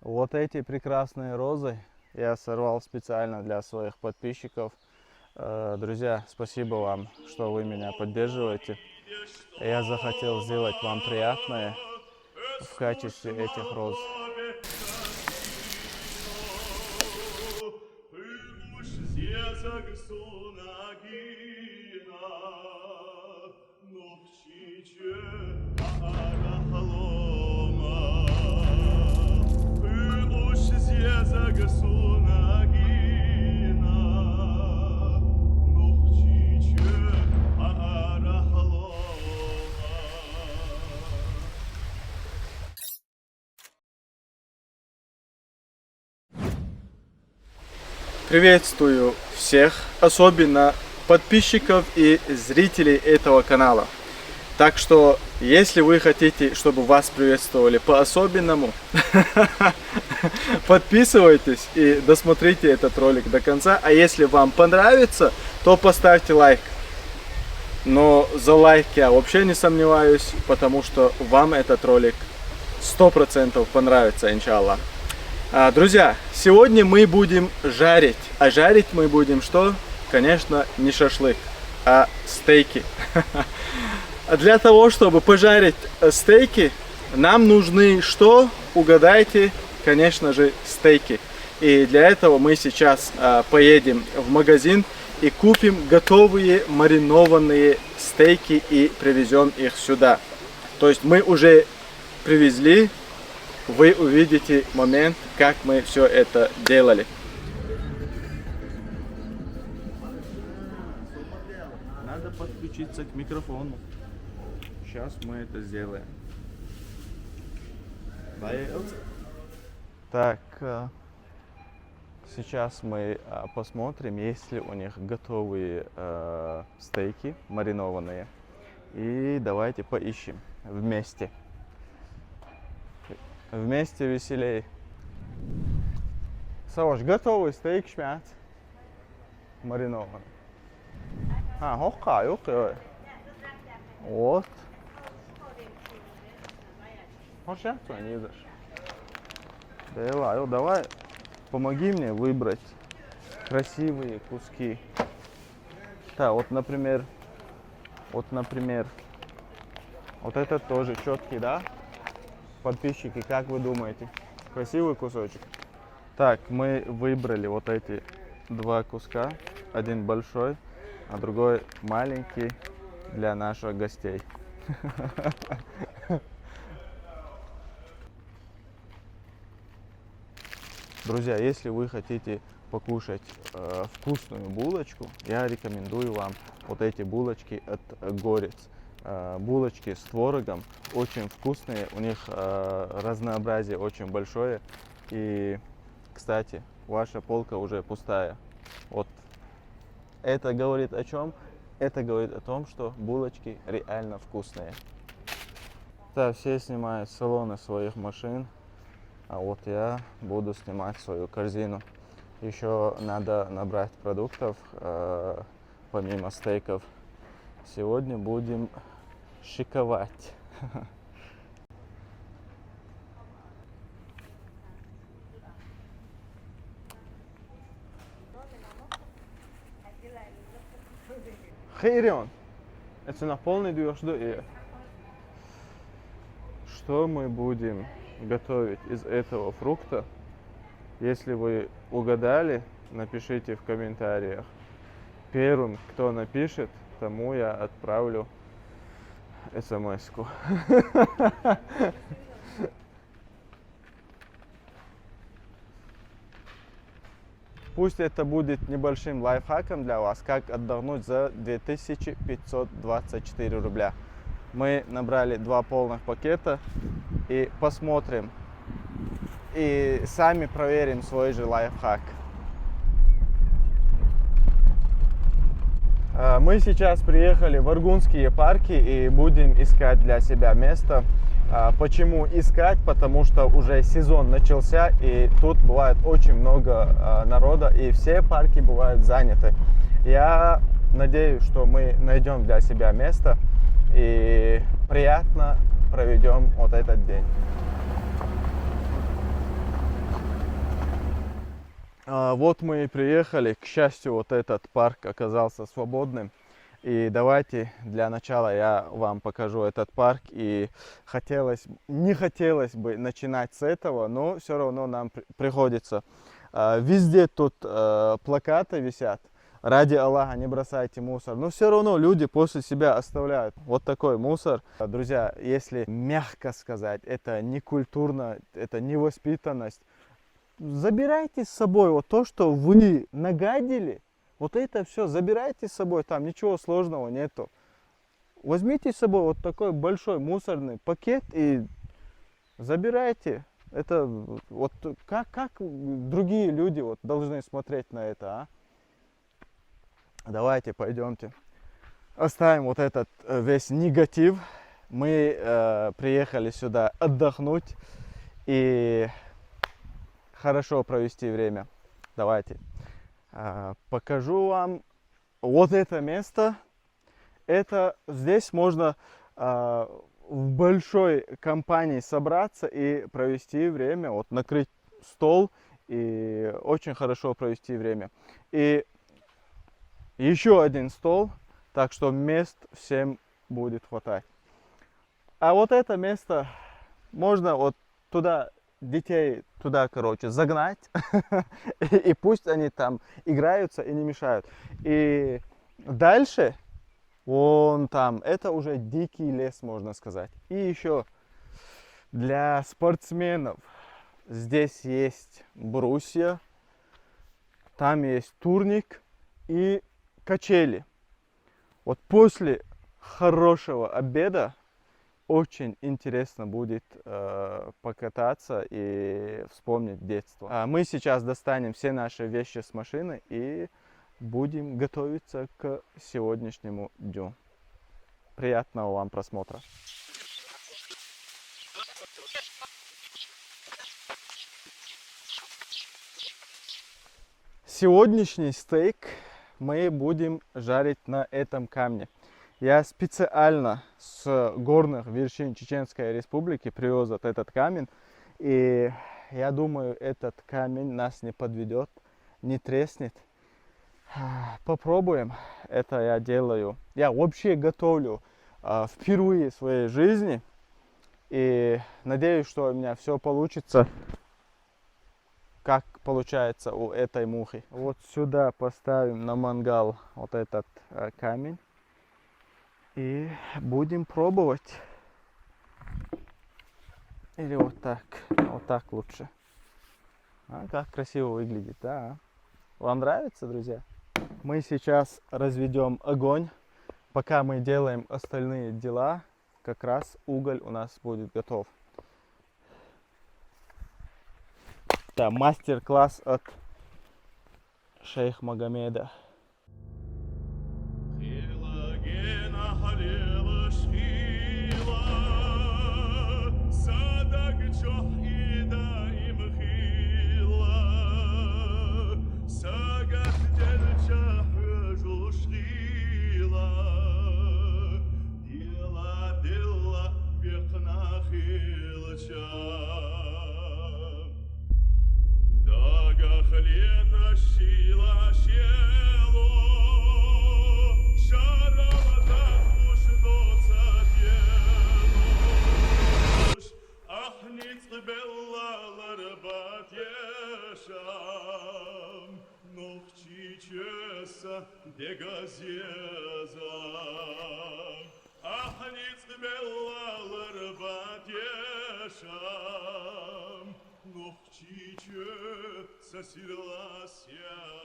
Вот эти прекрасные розы я сорвал специально для своих подписчиков. Друзья, спасибо вам, что вы меня поддерживаете. Я захотел сделать вам приятное в качестве этих роз. Приветствую всех, особенно подписчиков и зрителей этого канала. Так что, если вы хотите, чтобы вас приветствовали по-особенному, подписывайтесь и досмотрите этот ролик до конца. А если вам понравится, то поставьте лайк. Но за лайк я вообще не сомневаюсь, потому что вам этот ролик 100% понравится, иншаллах. Друзья, сегодня мы будем жарить. А жарить мы будем что? Конечно, не шашлык, а стейки. Для того, чтобы пожарить стейки, нам нужны что? Угадайте, конечно же, стейки. И для этого мы сейчас поедем в магазин и купим готовые маринованные стейки и привезем их сюда. То есть мы уже привезли. Вы увидите момент, как мы все это делали. Надо подключиться к микрофону. Сейчас мы это сделаем. Так, сейчас мы посмотрим, есть ли у них готовые стейки маринованные. И давайте поищем вместе. Вместе веселей. Савош, готовый стейк шмят? Маринованный. Хокка, вот. Давай, помоги мне выбрать красивые куски. Так, вот, например, вот этот тоже четкий, да? Подписчики, как вы думаете? Красивый кусочек? Так, мы выбрали вот эти два куска. Один большой, а другой маленький для наших гостей. Друзья, если вы хотите покушать вкусную булочку, я рекомендую вам вот эти булочки от Горец. Булочки с творогом очень вкусные, у них разнообразие очень большое. И, кстати, ваша полка уже пустая. Вот это говорит о чем? Это говорит о том, что булочки реально вкусные. Да, все снимают салоны своих машин, а вот я буду снимать свою корзину. Еще надо набрать продуктов, помимо стейков. Сегодня будем шиковать. Хейрион, это на полный дюшду и что мы будем готовить из этого фрукта? Если вы угадали, напишите в комментариях. Первым, кто напишет, тому я отправлю смс-ку. Пусть это будет небольшим лайфхаком для вас, как отдохнуть за 2524 рубля. Мы набрали 2 полных пакета и посмотрим. И сами проверим свой же лайфхак. Мы сейчас приехали в Аргунские парки и будем искать для себя место. Почему искать? Потому что уже сезон начался и тут бывает очень много народа и все парки бывают заняты. Я надеюсь, что мы найдем для себя место и приятно проведем вот этот день. Вот мы и приехали. К счастью, вот этот парк оказался свободным. И давайте для начала я вам покажу этот парк. И не хотелось бы начинать с этого, но все равно нам приходится. Везде тут плакаты висят. Ради Аллаха, не бросайте мусор. Но все равно люди после себя оставляют вот такой мусор. Друзья, если мягко сказать, это не культурно, это не воспитанность. Забирайте с собой вот то, что вы нагадили. Вот это все забирайте с собой, там ничего сложного нету. Возьмите с собой вот такой большой мусорный пакет и забирайте. Это вот как другие люди вот должны смотреть на это, а? Давайте пойдемте. Оставим вот этот весь негатив. Мы приехали сюда отдохнуть и хорошо провести время. Давайте покажу вам вот это место. Здесь можно в большой компании собраться и провести время, вот накрыть стол и очень хорошо провести время. И еще один стол, так что мест всем будет хватать. А вот это место можно вот туда детей короче, загнать, и пусть они там играются и не мешают. И дальше, вон там, это уже дикий лес, можно сказать. И еще для спортсменов здесь есть брусья, там есть турник и качели. Вот после хорошего обеда очень интересно будет покататься и вспомнить детство. Мы сейчас достанем все наши вещи с машины и будем готовиться к сегодняшнему дню. Приятного вам просмотра. Сегодняшний стейк мы будем жарить на этом камне. Я специально с горных вершин Чеченской Республики привез вот этот камень. И я думаю, этот камень нас не подведет, не треснет. Попробуем. Это я делаю. Я вообще готовлю впервые в своей жизни. И надеюсь, что у меня все получится, как получается у этой мухи. Вот сюда поставим на мангал вот этот камень. И будем пробовать. Или вот так лучше. Как красиво выглядит, да? Вам нравится, друзья? Мы сейчас разведем огонь. Пока мы делаем остальные дела, как раз уголь у нас будет готов. Да, мастер-класс от шейх Магомеда.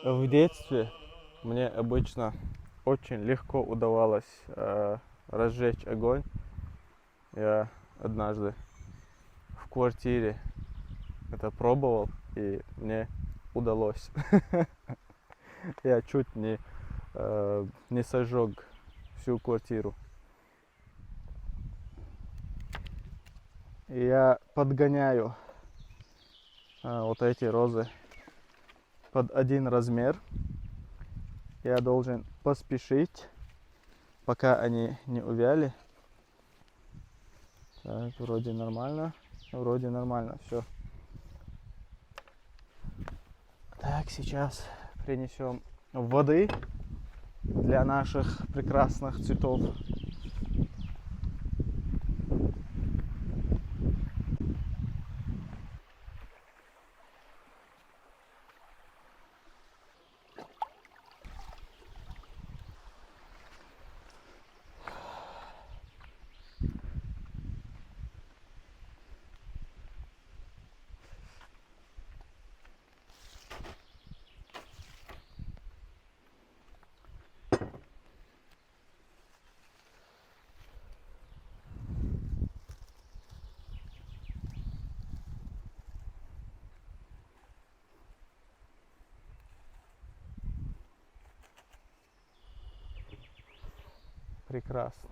В детстве мне обычно очень легко удавалось разжечь огонь. Я однажды в квартире это пробовал, и мне удалось. Я чуть не сожег всю квартиру. И я подгоняю вот эти розы под один размер. Я должен поспешить, пока они не увяли. Так, вроде нормально, все. Так, сейчас принесем воды для наших прекрасных цветов. Прекрасно.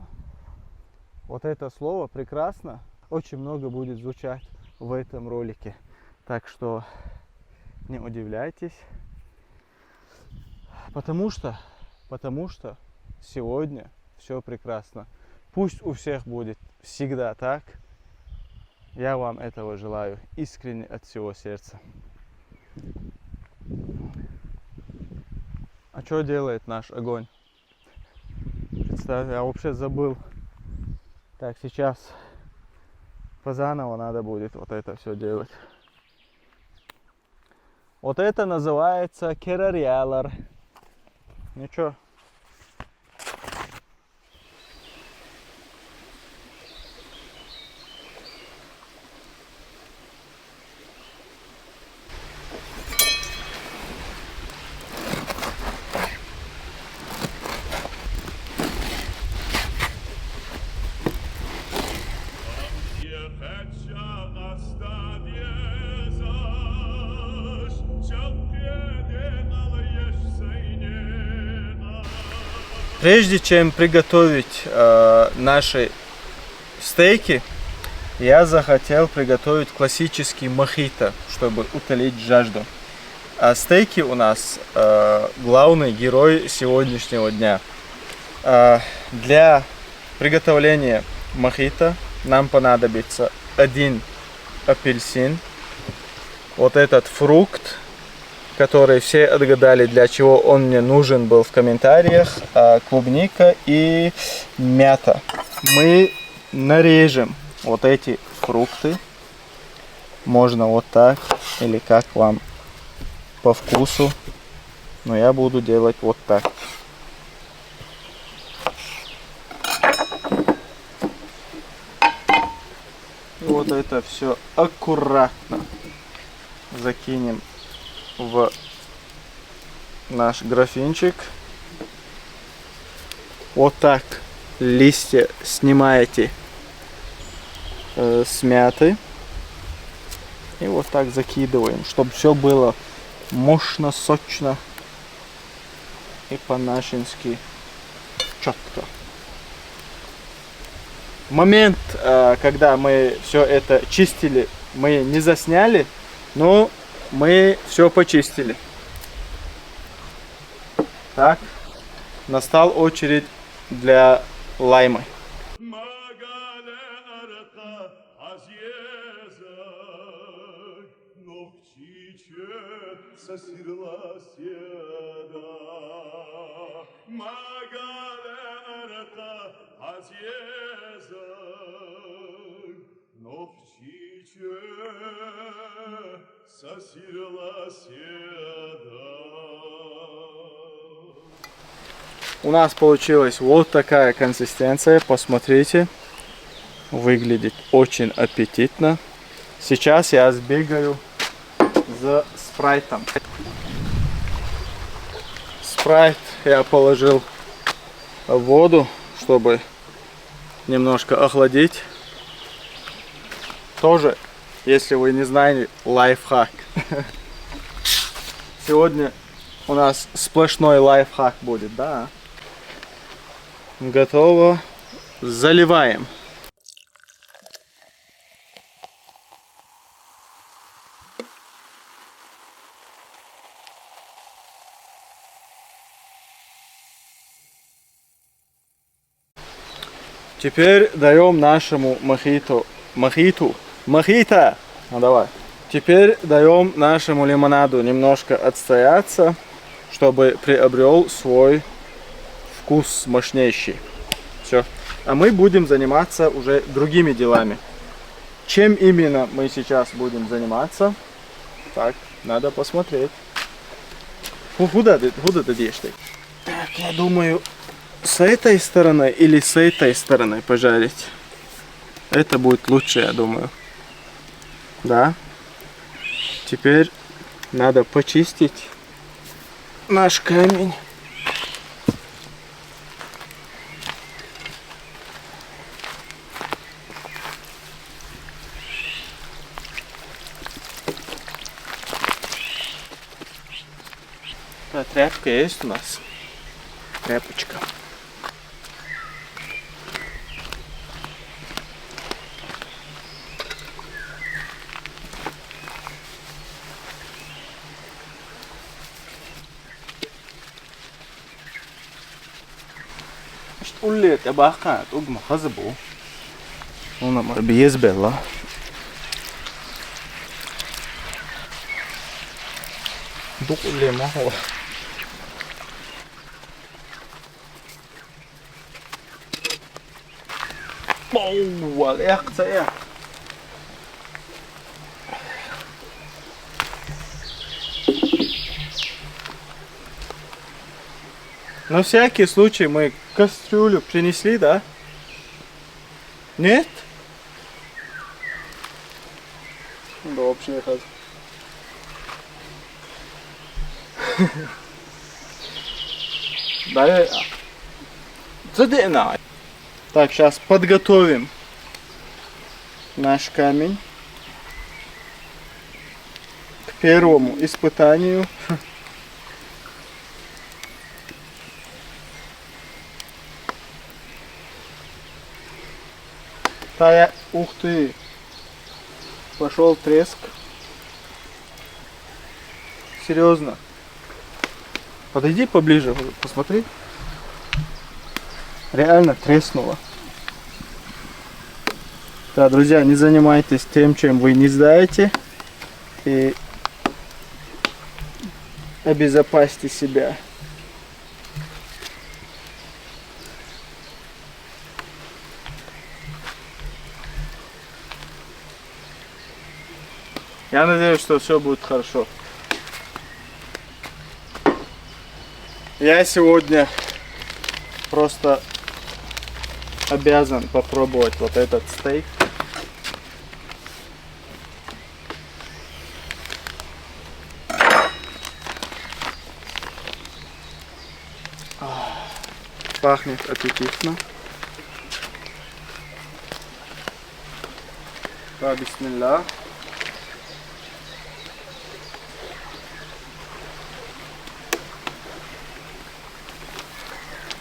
Вот это слово прекрасно очень много будет звучать в этом ролике. Так что не удивляйтесь. Потому что сегодня все прекрасно. Пусть у всех будет всегда так. Я вам этого желаю искренне от всего сердца. А что делает наш огонь? Представь, я вообще забыл. Так, сейчас позаново надо будет вот это все делать. Вот это называется керариалар. Ничего. Прежде чем приготовить наши стейки, я захотел приготовить классический мохито, чтобы утолить жажду. А стейки у нас главный герой сегодняшнего дня. Для приготовления мохито нам понадобится 1 апельсин, вот этот фрукт, который все отгадали, для чего он мне нужен был в комментариях, клубника и мята. Мы нарежем вот эти фрукты, можно вот так, или как вам по вкусу, но я буду делать вот так. Вот это все аккуратно закинем в наш графинчик. Вот так листья снимаете с мяты и вот так закидываем, чтобы все было мощно, сочно и по-нашенски четко. Момент, когда мы все это чистили, мы не засняли, но мы все почистили. Так, настал очередь для лаймы. У нас получилась вот такая консистенция, посмотрите, выглядит очень аппетитно. Сейчас я сбегаю за спрайтом. Спрайт я положил в воду, чтобы немножко охладить. Тоже, если вы не знали, лайфхак. Сегодня у нас сплошной лайфхак будет, да? Готово. Заливаем. Теперь даем нашему мохито. Ну давай. Теперь даем нашему лимонаду немножко отстояться, чтобы приобрел свой вкус мощнейший. Все. А мы будем заниматься уже другими делами. Чем именно мы сейчас будем заниматься? Так, надо посмотреть. Куда ты идешь? Так, я думаю, с этой стороны или с этой стороны пожарить. Это будет лучше, я думаю. Да. Теперь надо почистить наш камень. Тряпка есть у нас? Тряпочка. تقول لي تبعها تقول ما خزبوا هنا ما بيزبل تقول لي ما هو والله يا اخي На всякий случай мы кастрюлю принесли, да? Нет? Dobrze, chodź. Далее. Задена. Так, сейчас подготовим наш камень к первому испытанию. Тая, ух ты, пошел треск. Серьезно. Подойди поближе, посмотри. Реально треснуло. Да, друзья, не занимайтесь тем, чем вы не знаете. И обезопасьте себя. Я надеюсь, что все будет хорошо. Я сегодня просто обязан попробовать вот этот стейк. Пахнет аппетитно. Да, бисмилля.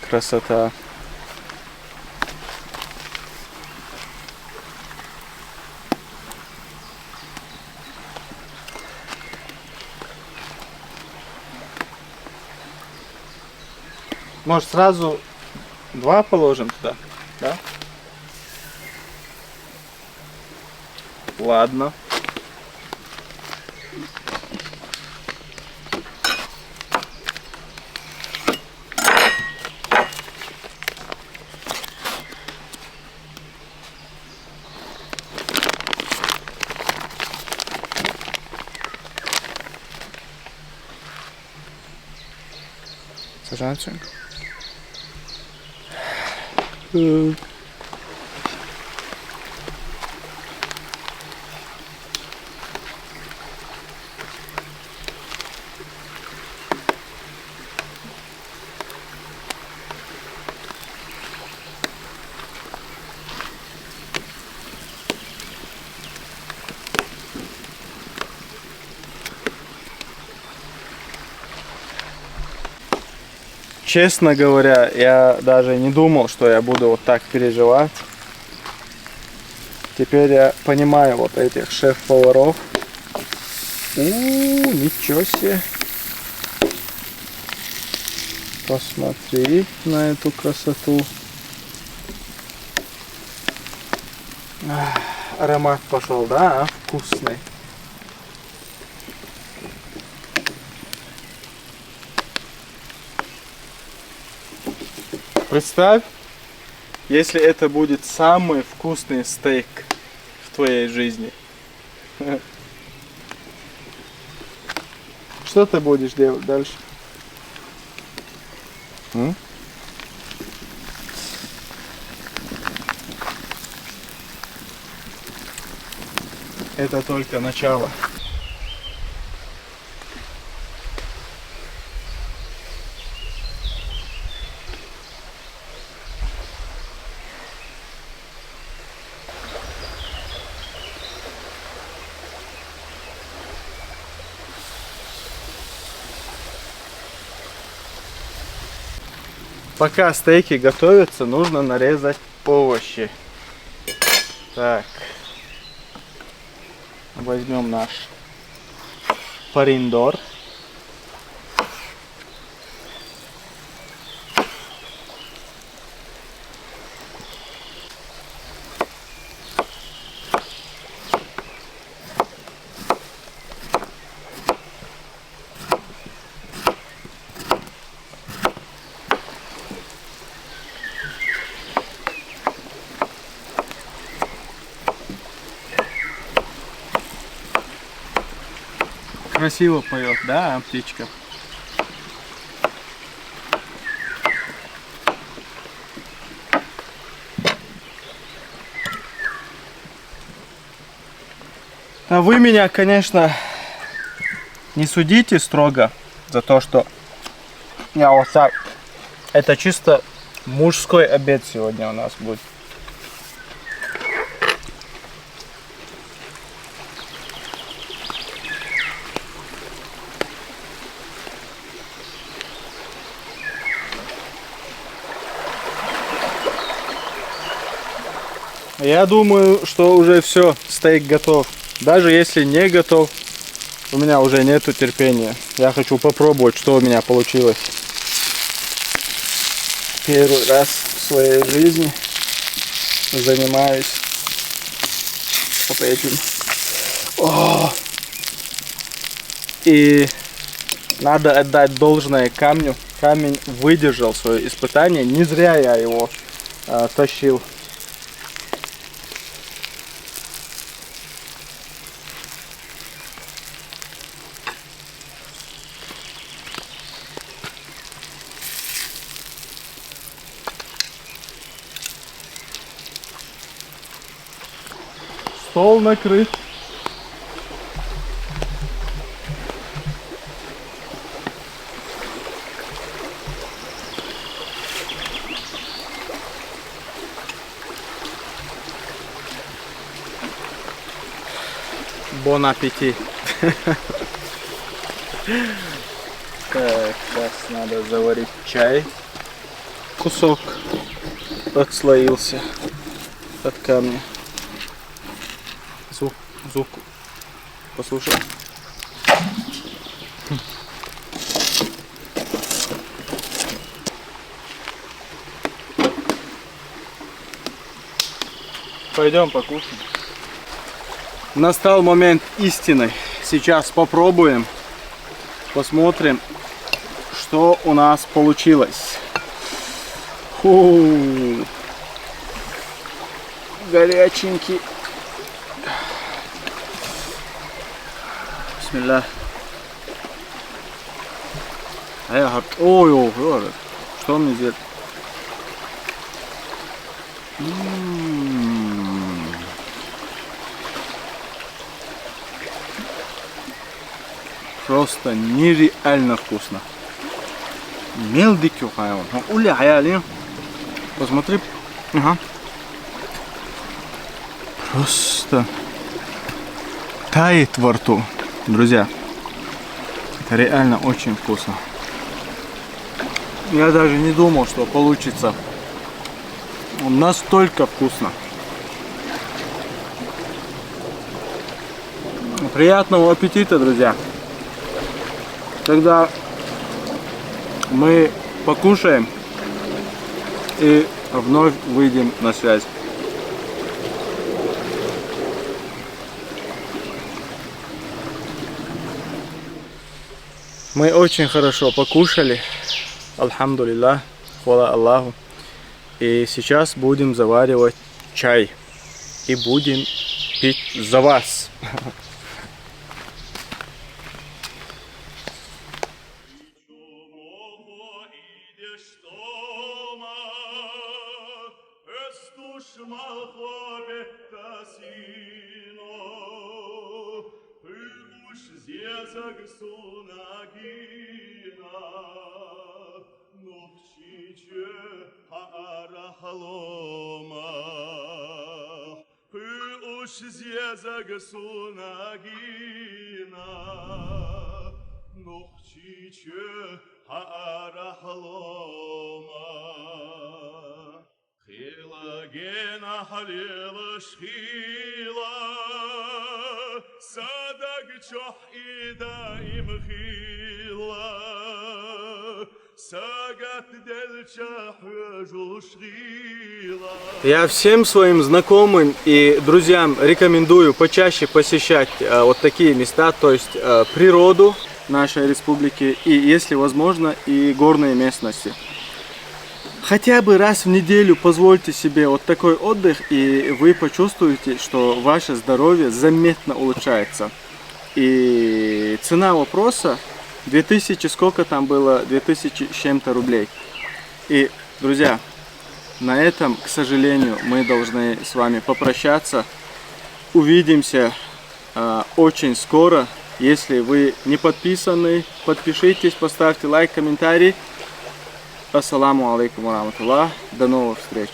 Красота. Может, сразу два положим туда, да? Ладно. Сажанчик. Честно говоря, я даже не думал, что я буду вот так переживать. Теперь я понимаю вот этих шеф-поваров. Ничего себе. Посмотреть на эту красоту. Аромат пошел, да? Вкусный. Представь, если это будет самый вкусный стейк в твоей жизни. Что ты будешь делать дальше? Это только начало. Пока стейки готовятся, нужно нарезать овощи. Так. Возьмем наш помидор. Красиво поет, да, птичка? А вы меня, конечно, не судите строго за то, что я вот так. Это чисто мужской обед сегодня у нас будет. Я думаю, что уже все, стейк готов. Даже если не готов, у меня уже нету терпения. Я хочу попробовать, что у меня получилось. Первый раз в своей жизни занимаюсь вот этим. О! И надо отдать должное камню. Камень выдержал свое испытание. Не зря я его тащил. Стол накрыт. Бон аппетит. Так, сейчас надо заварить чай. Кусок отслоился от камня. Звук. Послушай. Пойдем покушаем. Настал момент истины. Сейчас попробуем. Посмотрим, что у нас получилось. Фу. Горяченький. Бисмилlah. Ой, что мне делать? Просто нереально вкусно. Мелдикю хайван. Уля хаяли. Посмотри. Ага. Просто тает во рту. Друзья, это реально очень вкусно. Я даже не думал, что получится настолько вкусно. Приятного аппетита, друзья. Тогда мы покушаем и вновь выйдем на связь. Мы очень хорошо покушали. Альхамдулиллах, хвала Аллаху. И сейчас будем заваривать чай. И будем пить за вас. Я всем своим знакомым и друзьям рекомендую почаще посещать вот такие места, то есть природу нашей республики и, если возможно, и горные местности. Хотя бы раз в неделю позвольте себе вот такой отдых, и вы почувствуете, что ваше здоровье заметно улучшается. И цена вопроса 2000, сколько там было, 2000 с чем-то рублей. И, друзья, на этом, к сожалению, мы должны с вами попрощаться. Увидимся очень скоро. Если вы не подписаны, подпишитесь, поставьте лайк, комментарий. Ассаламу алейкум ва рахматуллах. До новых встреч.